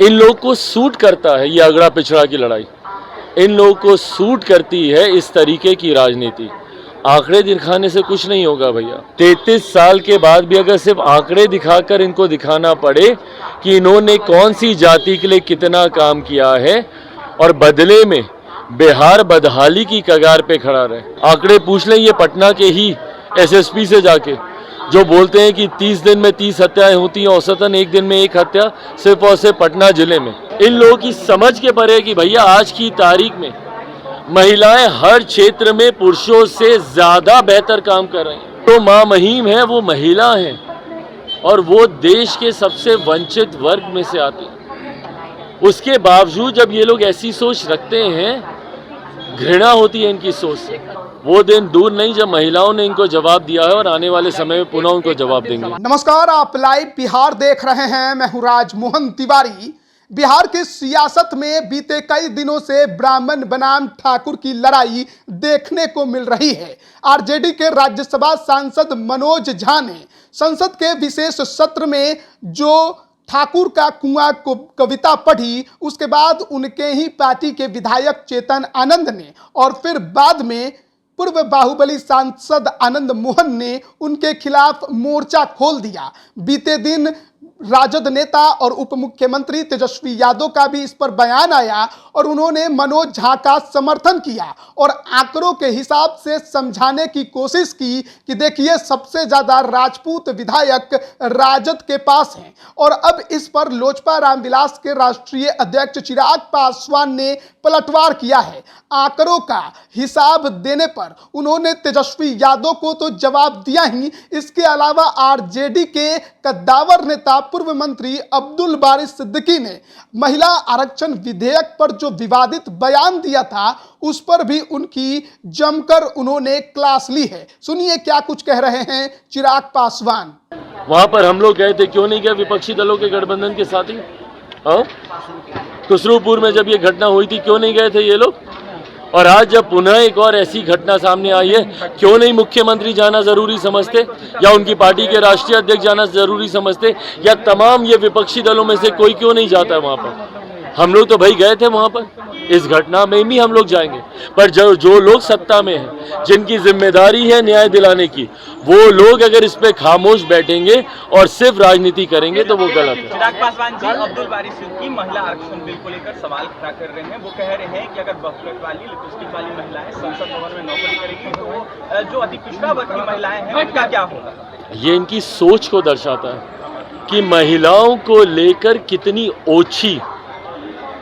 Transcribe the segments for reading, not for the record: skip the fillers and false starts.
इन लोगों को सूट करता है ये अगड़ा पिछड़ा की लड़ाई, इन लोगों को सूट करती है इस तरीके की राजनीति। आंकड़े दिखाने से कुछ नहीं होगा भैया। 33 साल के बाद भी अगर सिर्फ आंकड़े दिखाकर इनको दिखाना पड़े कि इन्होंने कौन सी जाति के लिए कितना काम किया है और बदले में बिहार बदहाली की कगार पे खड़ा रहे। आंकड़े पूछ लें ये पटना के ही एसएसपी से जाके, जो बोलते हैं कि 30 दिन में 30 हत्याएं होती हैं, औसतन एक दिन में एक हत्या सिर्फ और सिर्फ पटना जिले में। इन लोगों की समझ के परे कि भैया आज की तारीख में महिलाएं हर क्षेत्र में पुरुषों से ज्यादा बेहतर काम कर रही हैं। तो मां महिम है वो महिला है और वो देश के सबसे वंचित वर्ग में से आती है। उसके बावजूद जब ये लोग ऐसी सोच रखते हैं, घृणा होती है इनकी सोच से। वो दिन दूर नहीं जब महिलाओं ने इनको जवाब दिया है और आने वाले समय में पुनः उनको जवाब देंगे। नमस्कार, आप लाइव बिहार देख रहे हैं। मैं हूं राजमोहन तिवारी। बिहार की सियासत में बीते कई दिनों से ब्राह्मण बनाम ठाकुर की लड़ाई देखने को मिल रही है। आरजेडी के राज्यसभा सांसद मनोज झा ने संसद के विशेष सत्र में जो ठाकुर का कुआं को कविता पढ़ी, उसके बाद उनके ही पार्टी के विधायक चेतन आनंद ने और फिर बाद में पूर्व बाहुबली सांसद आनंद मोहन ने उनके खिलाफ मोर्चा खोल दिया। बीते दिन राजद नेता और उप मुख्यमंत्री तेजस्वी यादव का भी इस पर बयान आया और उन्होंने मनोज झा का समर्थन किया और आंकड़ों के हिसाब से समझाने की कोशिश की कि देखिए सबसे ज्यादा राजपूत विधायक राजद के पास हैं। और अब इस पर लोजपा रामविलास के राष्ट्रीय अध्यक्ष चिराग पासवान ने पलटवार किया है। आंकड़ों का हिसाब देने पर उन्होंने तेजस्वी यादव को तो जवाब दिया ही, इसके अलावा आरजेडी के कद्दावर नेता पूर्व मंत्री अब्दुल बारी सिद्दीकी ने महिला आरक्षण विधेयक पर जो विवादित बयान दिया था उस पर भी उनकी जमकर उन्होंने क्लास ली है। सुनिए क्या कुछ कह रहे हैं चिराग पासवान। वहां पर हम लोग गए थे, क्यों नहीं गए विपक्षी दलों के गठबंधन के साथ ही? खुसरूपुर में जब ये घटना हुई थी क्यों नहीं गए थे ये लोग? और आज जब पुनः एक और ऐसी घटना सामने आई है, क्यों नहीं मुख्यमंत्री जाना जरूरी समझते या उनकी पार्टी के राष्ट्रीय अध्यक्ष जाना जरूरी समझते या तमाम ये विपक्षी दलों में से कोई क्यों नहीं जाता है वहां पर? हम लोग तो भाई गए थे वहां पर, इस घटना में भी हम लोग जाएंगे। पर जो लोग सत्ता में हैं, जिनकी जिम्मेदारी है न्याय दिलाने की, वो लोग अगर इस पे खामोश बैठेंगे और सिर्फ राजनीति करेंगे तो वो गलत है। चिराग पासवान जी अब्दुल बारी सिद्दीकी महिला आरक्षण बिल को लेकर सवाल खड़ा कर रहे हैं। वो कह रहे हैं कि अगर बहुलक वाली लिपस्टिक वाली महिलाएं संसद भवन में नौकरी करेंगी तो जो अति पिछड़ा वर्ग की महिलाएं हैं उनका क्या होगा? ये इनकी सोच को दर्शाता है कि महिलाओं को लेकर कितनी ओछी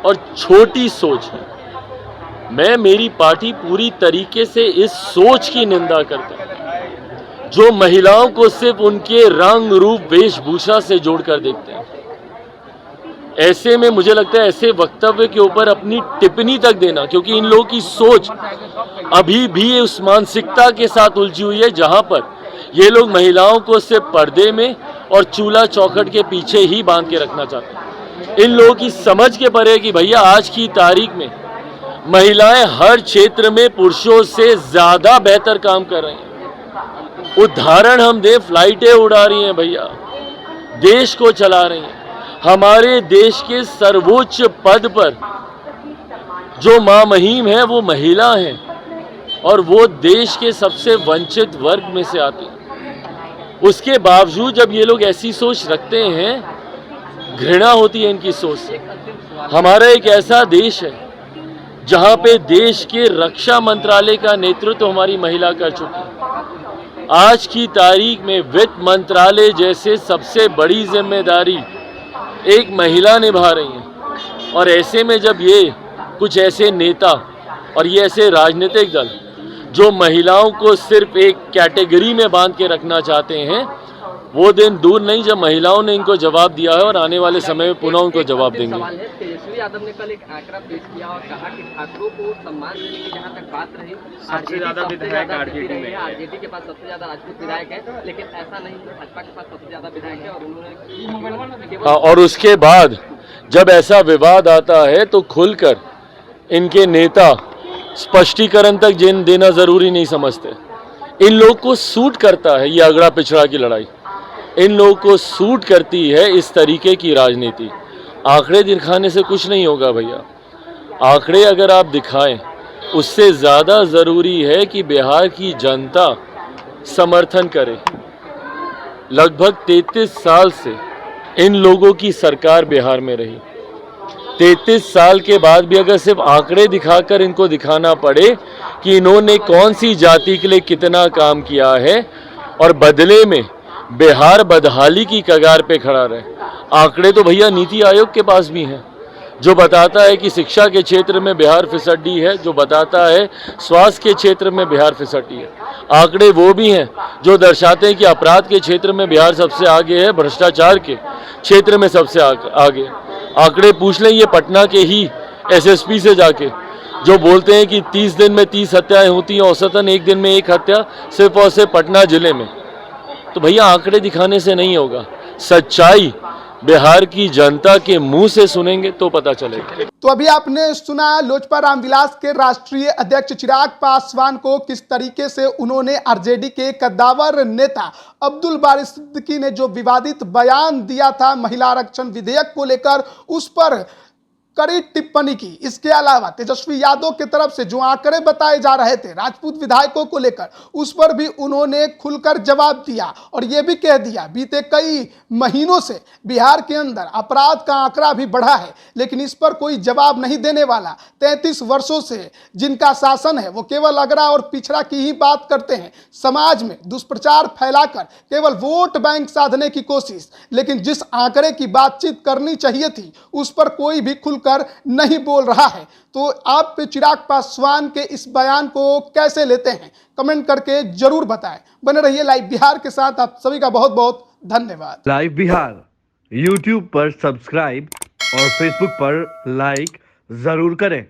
और छोटी सोच है। मेरी पार्टी पूरी तरीके से इस सोच की निंदा करता है जो महिलाओं को सिर्फ उनके रंग रूप वेशभूषा से जोड़कर देखते हैं। ऐसे में मुझे लगता है ऐसे वक्तव्य के ऊपर अपनी टिप्पणी तक देना, क्योंकि इन लोगों की सोच अभी भी उस मानसिकता के साथ उलझी हुई है जहां पर ये लोग महिलाओं को सिर्फ पर्दे में और चूल्हा चौखट के पीछे ही बांध के रखना चाहते हैं। इन लोगों की समझ के परे कि भैया आज की तारीख में महिलाएं हर क्षेत्र में पुरुषों से ज्यादा बेहतर काम कर रही हैं। उदाहरण हम दे, फ्लाइटें उड़ा रही हैं भैया, देश को चला रही हैं। हमारे देश के सर्वोच्च पद पर जो मां महिम है वो महिला है और वो देश के सबसे वंचित वर्ग में से आती है। उसके बावजूद जब ये लोग ऐसी सोच रखते हैं, घृणा होती है इनकी सोच से। हमारा एक ऐसा देश है जहां पे देश के रक्षा मंत्रालय का नेतृत्व हमारी महिला कर चुकी है। आज की तारीख में वित्त मंत्रालय जैसे सबसे बड़ी जिम्मेदारी एक महिला निभा रही है। और ऐसे में जब ये कुछ ऐसे नेता और ये ऐसे राजनीतिक दल जो महिलाओं को सिर्फ एक कैटेगरी में बांध के रखना चाहते हैं, वो दिन दूर नहीं जब महिलाओं ने इनको जवाब दिया है और आने वाले समय में पुनः उनको जवाब देंगे। तेजस्वी यादव ने कल एक आंकड़ा पेश किया और कहा कि ठाकुरों को सम्मान देने की जहां तक बात रही, सबसे ज्यादा विधायक आरजेडी के पास सबसे ज्यादा राजपूत विधायक है, लेकिन ऐसा नहीं, भाजपा के पास सबसे ज्यादा विधायक है। और उन्होंने और उसके बाद जब ऐसा विवाद आता है तो खुलकर इनके नेता स्पष्टीकरण तक देना जरूरी नहीं समझते। इन लोग को सूट करता है ये अगड़ा पिछड़ा की लड़ाई, इन लोगों को सूट करती है इस तरीके की राजनीति। आंकड़े दिखाने से कुछ नहीं होगा भैया। आंकड़े अगर आप दिखाएं, उससे ज़्यादा ज़रूरी है कि बिहार की जनता समर्थन करे। लगभग 33 साल से इन लोगों की सरकार बिहार में रही। 33 साल के बाद भी अगर सिर्फ आंकड़े दिखाकर इनको दिखाना पड़े कि इन्होंने कौन सी जाति के लिए कितना काम किया है और बदले में बिहार बदहाली की कगार पे खड़ा रहे। आंकड़े तो भैया नीति आयोग के पास भी हैं, जो बताता है कि शिक्षा के क्षेत्र में बिहार फिसड्डी है, जो बताता है स्वास्थ्य के क्षेत्र में बिहार फिसड्डी है। आंकड़े वो भी हैं जो दर्शाते हैं कि अपराध के क्षेत्र में बिहार सबसे आगे है, भ्रष्टाचार के क्षेत्र में सबसे आगे। आंकड़े पूछ लें ये पटना के ही एसएसपी से जाके, जो बोलते हैं कि 30 दिन में 30 हत्याएं होती हैं, औसतन एक दिन में एक हत्या सिर्फ और सिर्फ पटना जिले में। तो भैया आंकड़े दिखाने से नहीं होगा, सच्चाई बिहार की जनता के मुंह से सुनेंगे तो पता चलेगा। तो अभी आपने सुना लोजपा रामविलास के राष्ट्रीय अध्यक्ष चिराग पासवान को किस तरीके से उन्होंने आरजेडी के कद्दावर नेता अब्दुल बारी सिद्दीकी ने जो विवादित बयान दिया था महिला आरक्षण विधेयक को लेकर, उस पर कड़ी टिप्पणी की। इसके अलावा तेजस्वी यादव की तरफ से जो आंकड़े बताए जा रहे थे राजपूत विधायकों को लेकर, उस पर भी उन्होंने खुलकर जवाब दिया और यह भी कह दिया बीते कई महीनों से बिहार के अंदर अपराध का आंकड़ा भी बढ़ा है, लेकिन इस पर कोई जवाब नहीं देने वाला। 33 वर्षों से जिनका शासन है वो केवल अगड़ा और पिछड़ा की ही बात करते हैं, समाज में दुष्प्रचार फैलाकर केवल वोट बैंक साधने की कोशिश। लेकिन जिस आंकड़े की बातचीत करनी चाहिए थी उस पर कोई भी खुलकर नहीं बोल रहा है। तो आप चिराग पासवान के इस बयान को कैसे लेते हैं, कमेंट करके जरूर बताएं। बने रहिए लाइव बिहार के साथ। आप सभी का बहुत बहुत धन्यवाद। लाइव बिहार यूट्यूब पर सब्सक्राइब और फेसबुक पर लाइक जरूर करें।